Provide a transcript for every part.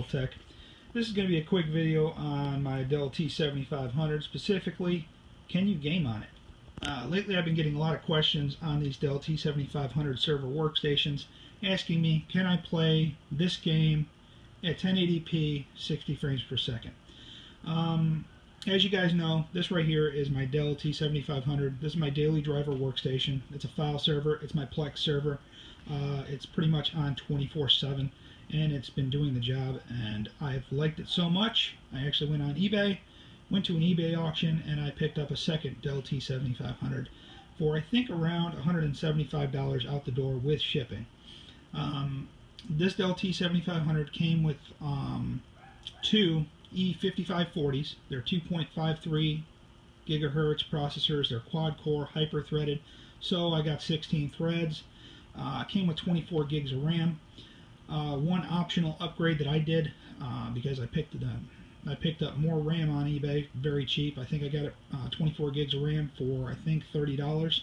Tech. This is going to be a quick video on my Dell T7500, specifically, can you game on it? Lately I've been getting a lot of questions on these Dell T7500 server workstations asking me, can I play this game at 1080p 60 frames per second? As you guys know, this right here is my Dell T7500. This is my daily driver workstation. It's a file server. It's my Plex server. It's pretty much on 24/7, and it's been doing the job, and I've liked it so much, I actually went on eBay, went to an eBay auction, and I picked up a second Dell T7500 for I think around $175 out the door with shipping. This Dell T7500 came with two E5540s. They're 2.53 gigahertz processors. They're quad-core, hyper-threaded. So I got 16 threads. Came with 24 gigs of RAM. One optional upgrade that I did because I picked up more RAM on eBay, very cheap. I think I got it 24 gigs of RAM for I think $30.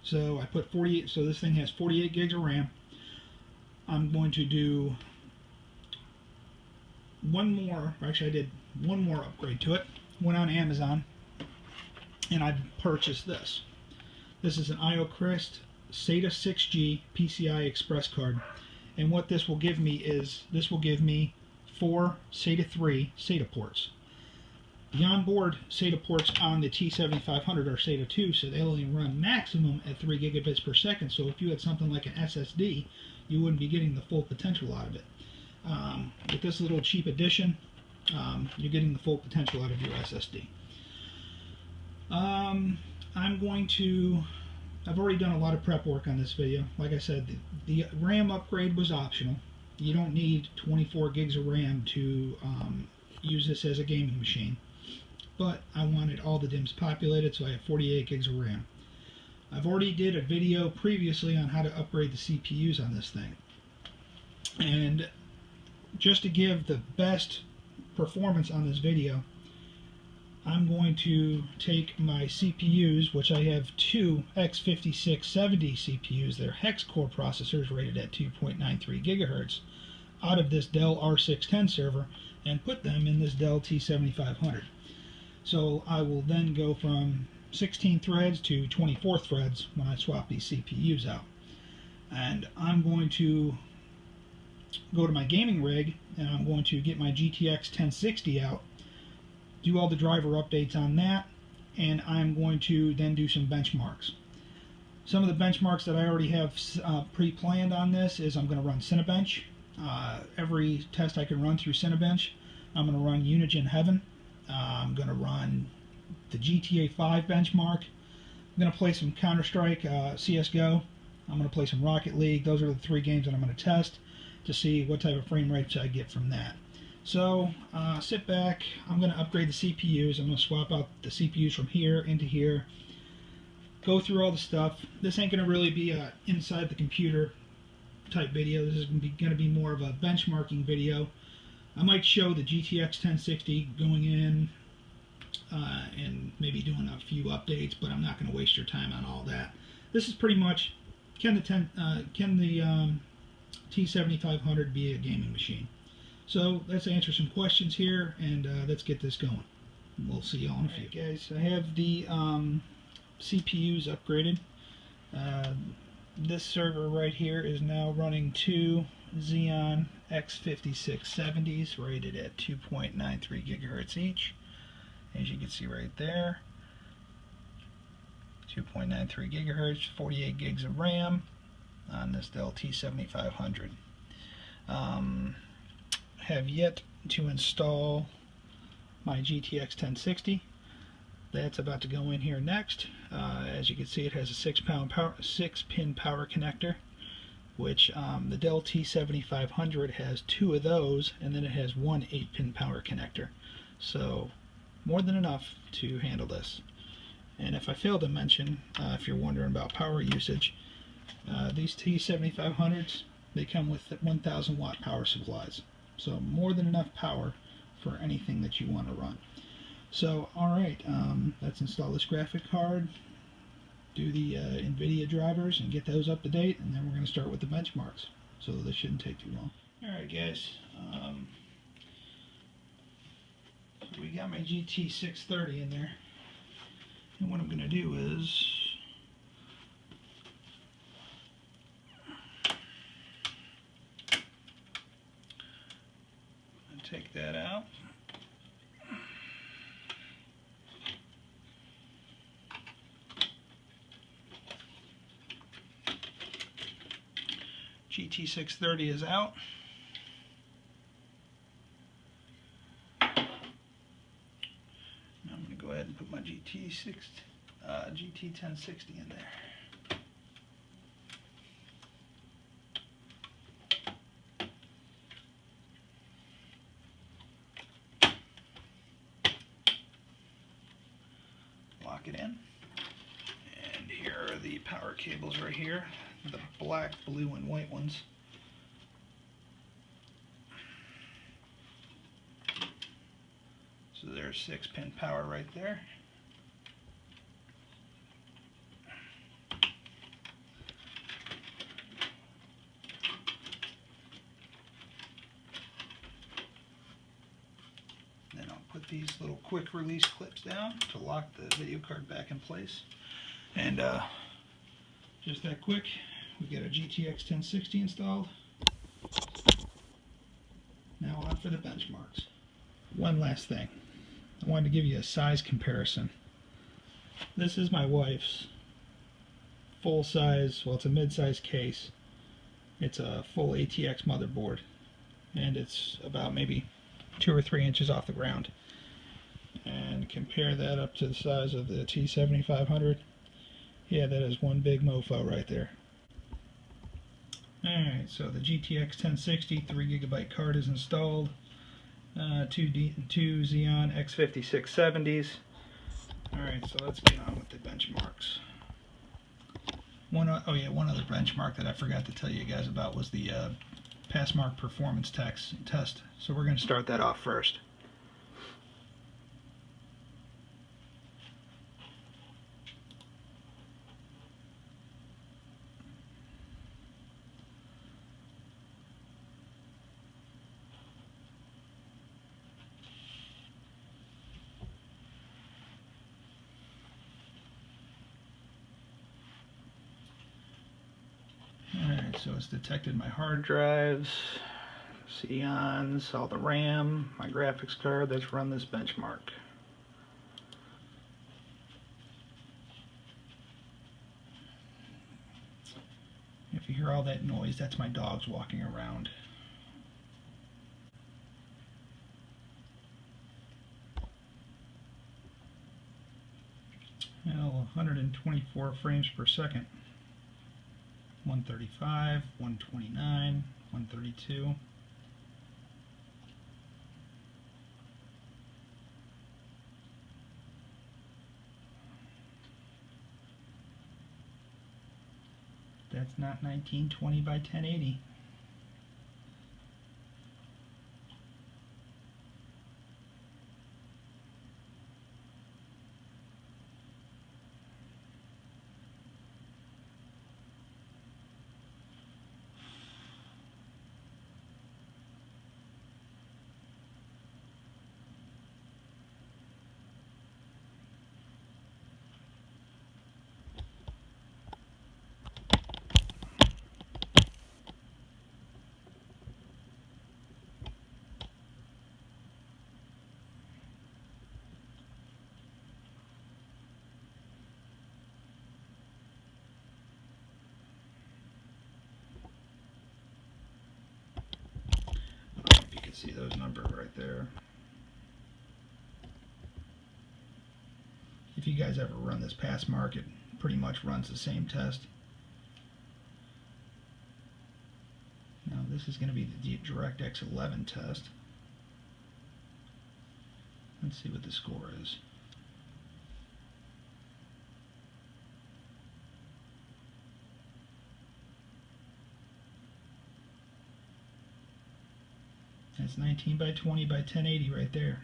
So I put 48. So this thing has 48 gigs of RAM. I'm going to do one more. Actually, I did one more upgrade to it. Went on Amazon and I purchased this. This is an IOCRIST SATA 6G PCI Express card, and what this will give me is four SATA 3 SATA ports. The onboard SATA ports on the T7500 are SATA 2, so they only run maximum at 3 gigabits per second. So if you had something like an SSD, you wouldn't be getting the full potential out of it. With this little cheap addition, you're getting the full potential out of your SSD. I've already done a lot of prep work on this video. Like I said, the RAM upgrade was optional. You don't need 24 gigs of RAM to use this as a gaming machine. But I wanted all the DIMMs populated, so I have 48 gigs of RAM. I've already did a video previously on how to upgrade the CPUs on this thing. And just to give the best performance on this video, I'm going to take my CPUs, which I have two X5670 CPUs. They're hex-core processors rated at 2.93 gigahertz, out of this Dell R610 server, and put them in this Dell T7500. So I will then go from 16 threads to 24 threads when I swap these CPUs out. And I'm going to go to my gaming rig, and I'm going to get my GTX 1060 out, do all the driver updates on that, and I'm going to then do some benchmarks. Some of the benchmarks that I already have pre-planned on this is I'm going to run Cinebench. Every test I can run through Cinebench. I'm going to run Unigine Heaven. I'm going to run the GTA 5 benchmark. I'm going to play some Counter-Strike, CSGO. I'm going to play some Rocket League. Those are the three games that I'm going to test to see what type of frame rates I get from that. So sit back. I'm going to upgrade the CPUs. I'm going to swap out the CPUs from here into here. Go through all the stuff. This ain't going to really be a inside the computer type video. This is going to be more of a benchmarking video. I might show the GTX 1060 going in and maybe doing a few updates, but I'm not going to waste your time on all that. This is pretty much, can the T7500 be a gaming machine? So let's answer some questions here, and let's get this going. We'll see you all in a few. Guys, I have the CPUs upgraded. This server right here is now running two Xeon X5670s rated at 2.93 gigahertz each. As you can see right there, 2.93 gigahertz, 48 gigs of RAM on this Dell T7500. Have yet to install my GTX 1060. That's about to go in here next. As you can see, it has a 6-pin power connector, which the Dell T7500 has two of those, and then it has one 8-pin power connector. So more than enough to handle this. And if I failed to mention, if you're wondering about power usage, these T7500s, they come with 1,000 watt power supplies. So more than enough power for anything that you want to run. So alright, let's install this graphic card, do the NVIDIA drivers and get those up to date, and then we're going to start with the benchmarks. So this shouldn't take too long. Alright guys, We got my GT630 in there, and what I'm going to do is take that out. GT630 is out. I'm going to go ahead and put my GT1060 in there. Lock it in. And here are the power cables right here, the black, blue, and white ones. So there's 6-pin power right there. Then I'll put these little quick release clips down to lock the video card back in place. And just that quick, we got a GTX 1060 installed. Now on for the benchmarks. One last thing. I wanted to give you a size comparison. This is my wife's full size, well, it's a mid-size case. It's a full ATX motherboard, and it's about maybe 2 or 3 inches off the ground. And compare that up to the size of the T7500. Yeah, that is one big mofo right there. Alright, so the GTX 1060 3GB card is installed. Two Xeon X5670s. Alright, so let's get on with the benchmarks. One other benchmark that I forgot to tell you guys about was the Passmark performance test. So we're going to start that off first. Alright, so it's detected my hard drives, Xeons, all the RAM, my graphics card. Let's run this benchmark. If you hear all that noise, that's my dogs walking around. Well, 124 frames per second. 135, 129, 132. That's not 1920 by 1080. See those numbers right there. If you guys ever run this Passmark, it pretty much runs the same test. Now this is going to be the DirectX 11 test. Let's see what the score is. That's 19 by 20 by 1080 right there.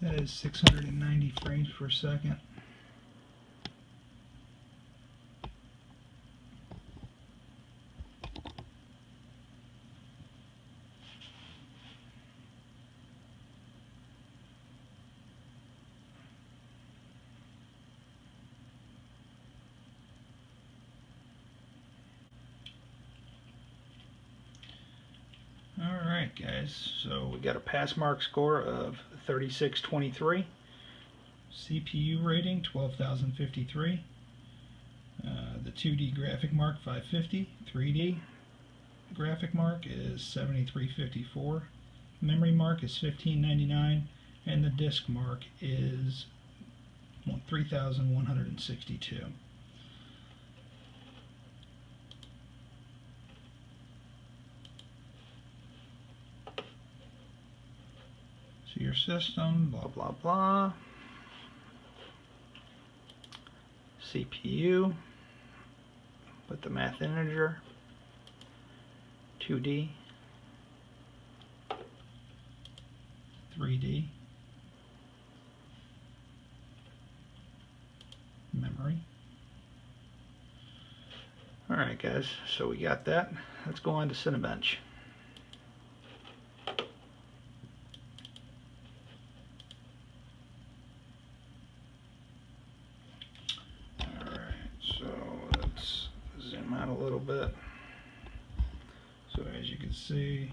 That is 690 frames per second. Alright guys, so we got a Passmark score of 3623, CPU rating 12,053, the 2D graphic mark 550, 3D graphic mark is 7354, memory mark is 1599, and the disk mark is 3162. So your system, blah blah blah. CPU with the math integer, 2D, 3D, memory. Alright guys, so we got that. Let's go on to Cinebench. Out a little bit. So as you can see,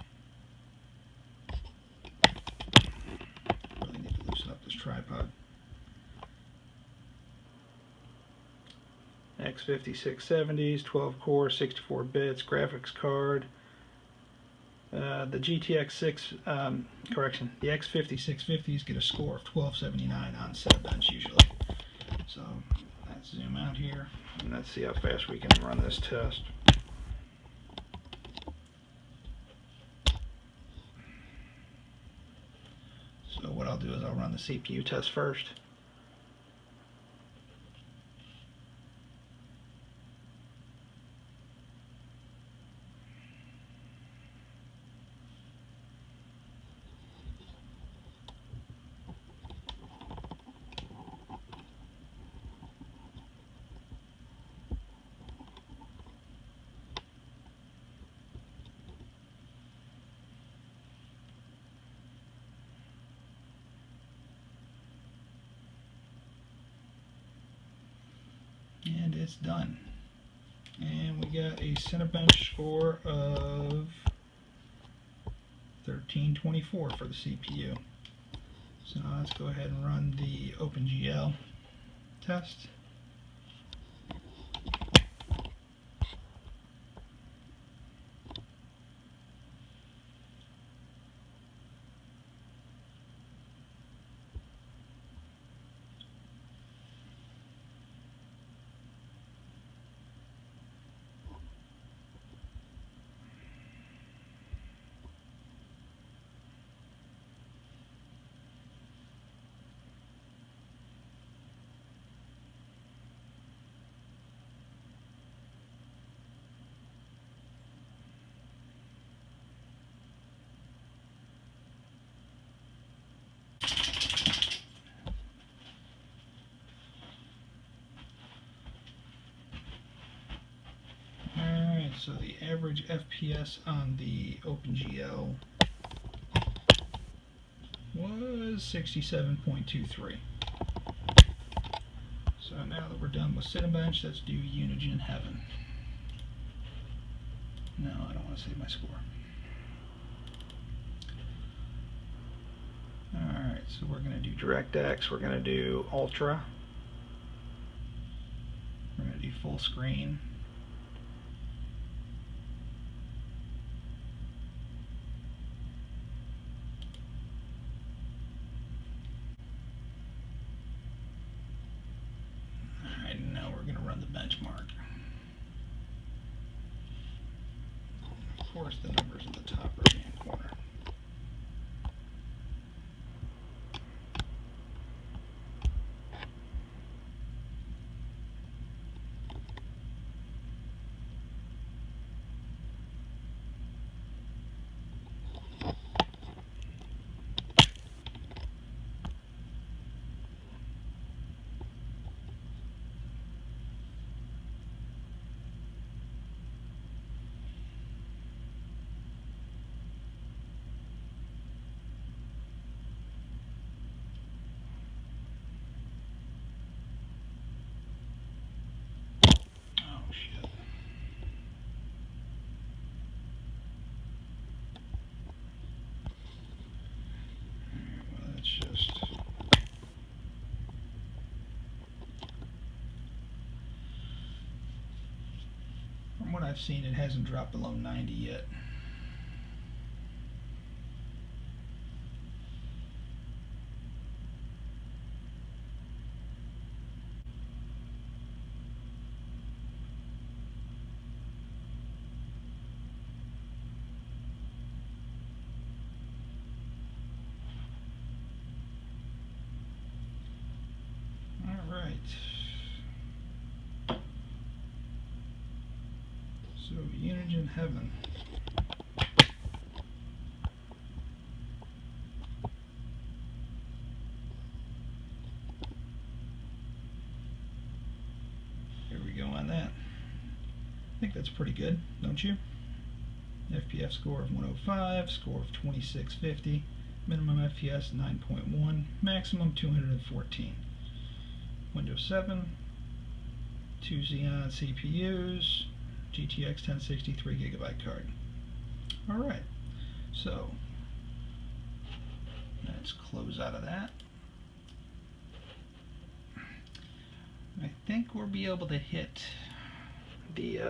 really need to loosen up this tripod. X5670s, 12 core, 64 bits, graphics card. The GTX the X5650s get a score of 1279 on Cinebench usually. So let's zoom out here and let's see how fast we can run this test. So what I'll do is I'll run the CPU test first. And it's done. And we got a Cinebench score of 1324 for the CPU. So let's go ahead and run the OpenGL test. So the average FPS on the OpenGL was 67.23. So now that we're done with Cinebench, let's do Unigine Heaven. No, I don't want to save my score. Alright, so we're going to do DirectX, we're going to do Ultra, we're going to do full screen. Benchmark. Of course, the numbers in the top right hand corner. I've seen it hasn't dropped below 90 yet. Alright. So, Unigine Heaven. Here we go on that. I think that's pretty good, don't you? FPS score of 105, score of 2650, minimum FPS 9.1, maximum 214. Windows 7, 2 Xeon CPUs, GTX 1060 3GB card. Alright, so let's close out of that. I think we'll be able to hit the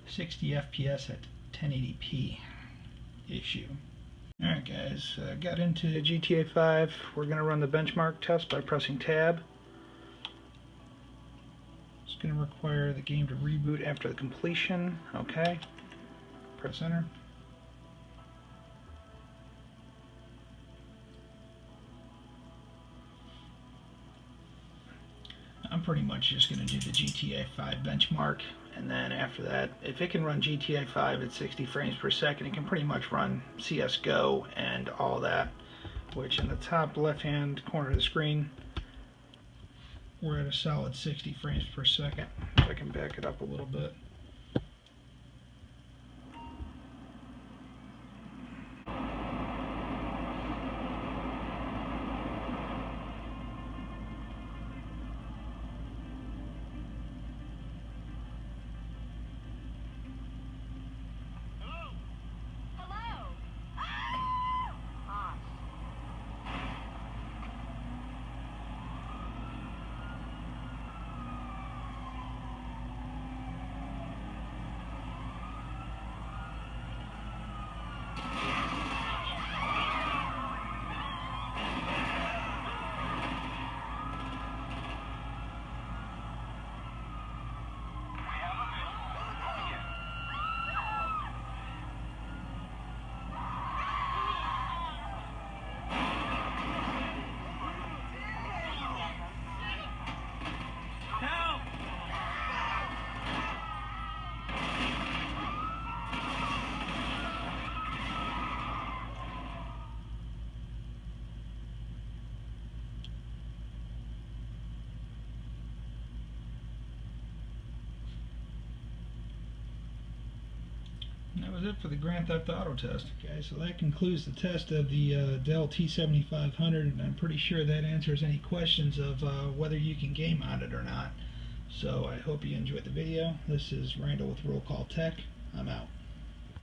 60 FPS at 1080p issue. Alright guys, got into GTA 5. We're going to run the benchmark test by pressing tab. It's going to require the game to reboot after the completion. Okay. Press enter. I'm pretty much just going to do the GTA 5 benchmark, and then after that, if it can run GTA 5 at 60 frames per second, it can pretty much run CSGO and all that, which in the top left hand corner of the screen, we're at a solid 60 frames per second. If I can back it up a little bit. And that was it for the Grand Theft Auto test. Okay, so that concludes the test of the Dell T7500, and I'm pretty sure that answers any questions of whether you can game on it or not. So I hope you enjoyed the video. This is Randall with Roll Call Tech. I'm out.